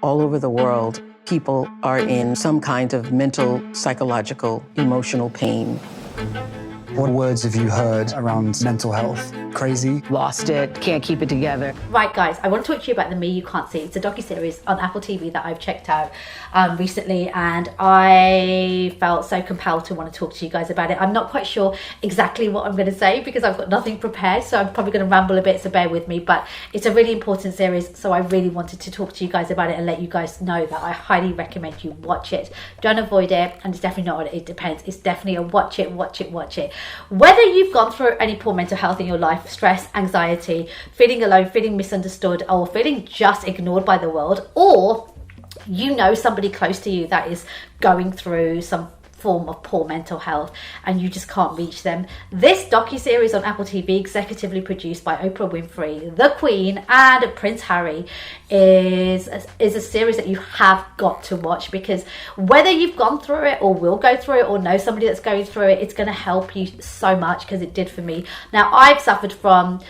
All over the world, people are in some kind of mental, psychological, emotional pain. What words have you heard around mental health? Crazy? Lost it, can't keep it together. Right, guys, I want to talk to you about The Me You Can't See. It's a docuseries on Apple TV that I've checked out recently, and I felt so compelled to want to talk to you guys about it. I'm not quite sure exactly what I'm going to say because I've got nothing prepared, so I'm probably going to ramble a bit, so bear with me, but it's a really important series, so I really wanted to talk to you guys about it and let you guys know that I highly recommend you watch it. Don't avoid it, and it's definitely not It Depends. It's definitely a watch it. Whether you've gone through any poor mental health in your life, stress, anxiety, feeling alone, feeling misunderstood, or feeling just ignored by the world, or you know somebody close to you that is going through some form of poor mental health and you just can't reach them, this docuseries on Apple TV, executively produced by Oprah Winfrey, the Queen, and Prince Harry, is a series that you have got to watch, because whether you've gone through it or will go through it or know somebody that's going through it, it's going to help you so much, because it did for me. Now, I've suffered from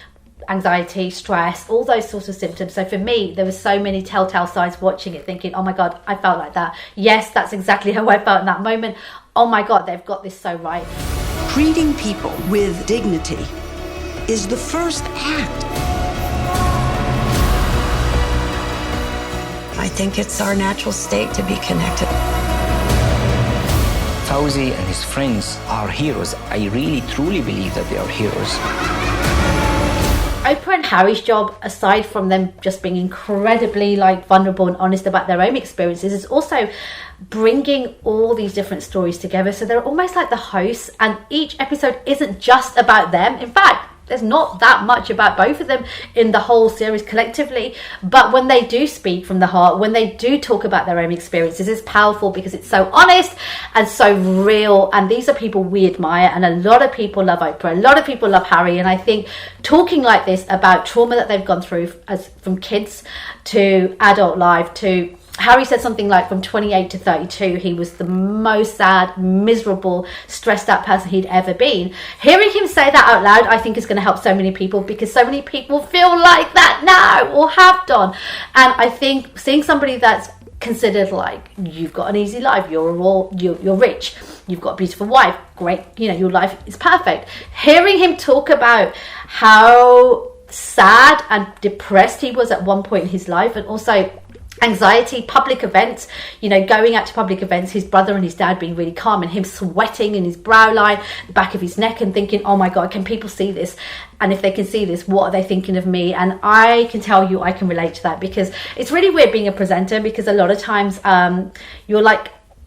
anxiety, stress, all those sorts of symptoms. So for me, there were so many telltale signs watching it, thinking, oh my God, I felt like that. Yes, that's exactly how I felt in that moment. Oh my God, they've got this so right. Treating people with dignity is the first act. I think it's our natural state to be connected. Fauzi and his friends are heroes. I really, truly believe that they are heroes. Oprah and Harry's job, aside from them just being incredibly vulnerable and honest about their own experiences, is also bringing all these different stories together. So they're almost like the hosts, and each episode isn't just about them. In fact, there's not that much about both of them in the whole series collectively, but when they do speak from the heart, when they do talk about their own experiences, it's powerful because it's so honest and so real. And these are people we admire, and a lot of people love Oprah, a lot of people love Harry, and I think talking like this about trauma that they've gone through, as from kids to adult life, to Harry said something like from 28 to 32, he was the most sad, miserable, stressed out person he'd ever been. Hearing him say that out loud, I think is going to help so many people, because so many people feel like that now or have done. And I think seeing somebody that's considered like, you've got an easy life, you're rich, you've got a beautiful wife, great, your life is perfect. Hearing him talk about how sad and depressed he was at one point in his life, and also anxiety, public events, going out to public events, his brother and his dad being really calm, and him sweating in his brow line, the back of his neck, and thinking, oh my God, can people see this? And if they can see this, what are they thinking of me? And I can tell you, I can relate to that, because it's really weird being a presenter, because a lot of times you're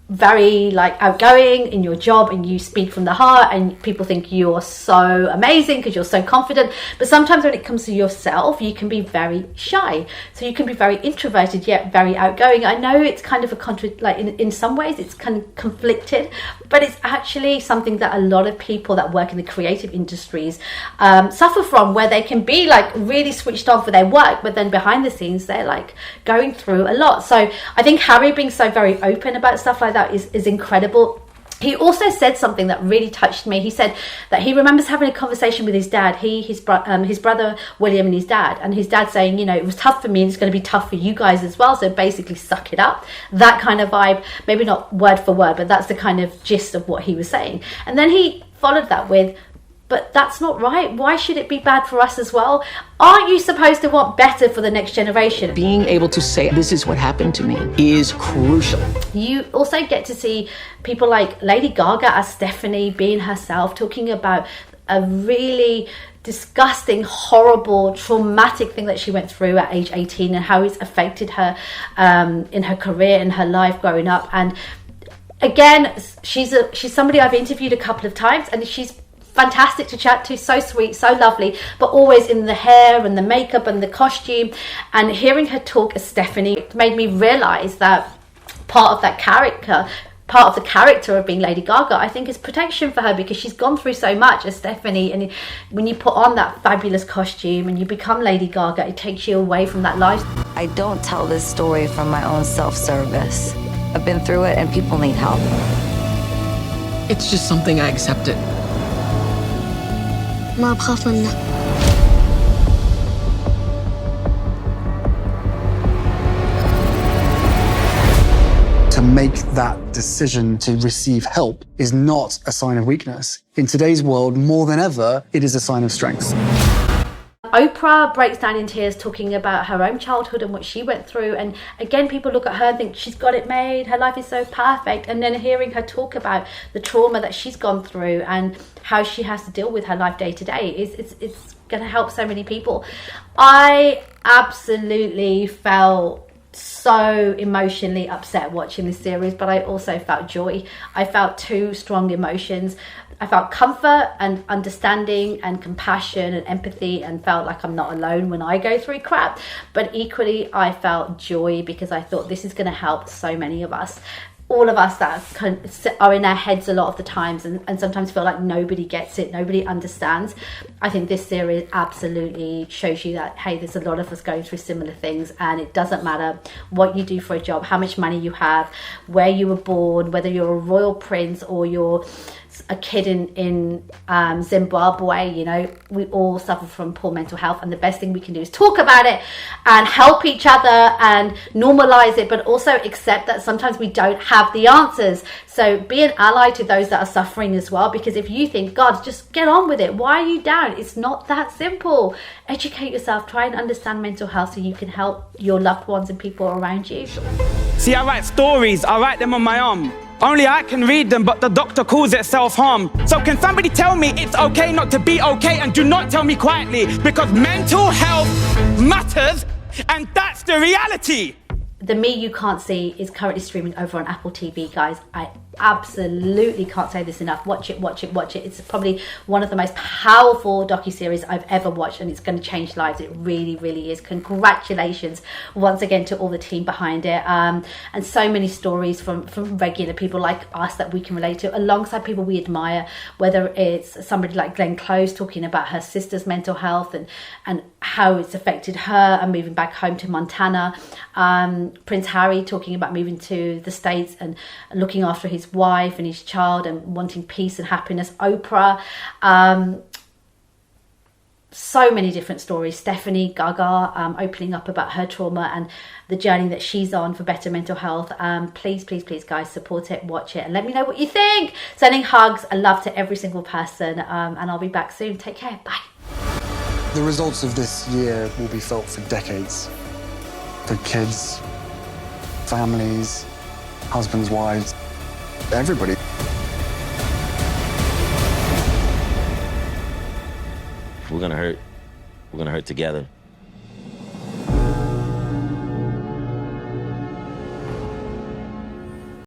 very outgoing in your job, and you speak from the heart, and people think you're so amazing because you're so confident. But sometimes when it comes to yourself, you can be very shy, so you can be very introverted yet very outgoing. I know it's kind of in some ways it's kind of conflicted, but it's actually something that a lot of people that work in the creative industries suffer from, where they can be really switched on for their work, but then behind the scenes they're going through a lot. So I think Harry being so very open about stuff like that is incredible. He also said something that really touched me. He said that he remembers having a conversation with his dad, his brother William, and his dad saying, it was tough for me and it's going to be tough for you guys as well, so basically suck it up. That kind of vibe, maybe not word for word, but that's the kind of gist of what he was saying. And then he followed that with, but that's not right. Why should it be bad for us as well? Aren't you supposed to want better for the next generation? Being able to say, this is what happened to me, is crucial. You also get to see people like Lady Gaga as Stephanie, being herself, talking about a really disgusting, horrible, traumatic thing that she went through at age 18, and how it's affected her in her career and her life growing up. And again, she's somebody I've interviewed a couple of times, and she's fantastic to chat to, so sweet, so lovely, but always in the hair and the makeup and the costume. And hearing her talk as Stephanie made me realize that part of the character of being Lady Gaga, I think, is protection for her, because she's gone through so much as Stephanie. And when you put on that fabulous costume and you become Lady Gaga, it takes you away from that life. I don't tell this story from my own self-service. I've been through it and people need help. It's just something I accepted. ما بخاف منه. make that decision to receive help is not a sign of weakness. In today's world, more than ever, it is a sign of strength. Oprah breaks down in tears talking about her own childhood and what she went through, and again people look at her and think she's got it made, her life is so perfect, and then hearing her talk about the trauma that she's gone through and how she has to deal with her life day to day it's going to help so many people. I absolutely felt so emotionally upset watching this series, but I also felt joy. I felt two strong emotions. I felt comfort and understanding and compassion and empathy, and felt like I'm not alone when I go through crap. But equally, I felt joy because I thought this is going to help so many of us. All of us that are in our heads a lot of the times and sometimes feel like nobody gets it, nobody understands. I think this series absolutely shows you that, hey, there's a lot of us going through similar things, and it doesn't matter what you do for a job, how much money you have, where you were born, whether you're a royal prince or you're a kid in Zimbabwe. You know, we all suffer from poor mental health, and the best thing we can do is talk about it and help each other and normalize it, but also accept that sometimes we don't have the answers. So be an ally to those that are suffering as well, because if you think, God, just get on with it, why are you down? It's not that simple. Educate yourself, try and understand mental health so you can help your loved ones and people around you. See, I write stories, I write them on my arm. Only I can read them, but the doctor calls it self-harm. So can somebody tell me it's okay not to be okay, and do not tell me quietly, because mental health matters, and that's the reality. The Me You Can't See is currently streaming over on Apple TV, guys. I absolutely can't say this enough. Watch it, watch it, watch it. It's probably one of the most powerful docuseries I've ever watched, and it's going to change lives. It really, really is. Congratulations once again to all the team behind it. And so many stories from regular people like us that we can relate to, alongside people we admire, whether it's somebody like Glenn Close talking about her sister's mental health and how it's affected her and moving back home to Montana. Prince Harry talking about moving to the States and looking after his wife and his child and wanting peace and happiness. Oprah, so many different stories. Stephanie Gaga opening up about her trauma and the journey that she's on for better mental health. Please, please, please, guys, support it, watch it, and let me know what you think. Sending hugs and love to every single person, and I'll be back soon. Take care. Bye. The results of this year will be felt for decades. For kids, families, husbands, wives, everybody. If we're gonna hurt, we're gonna hurt together.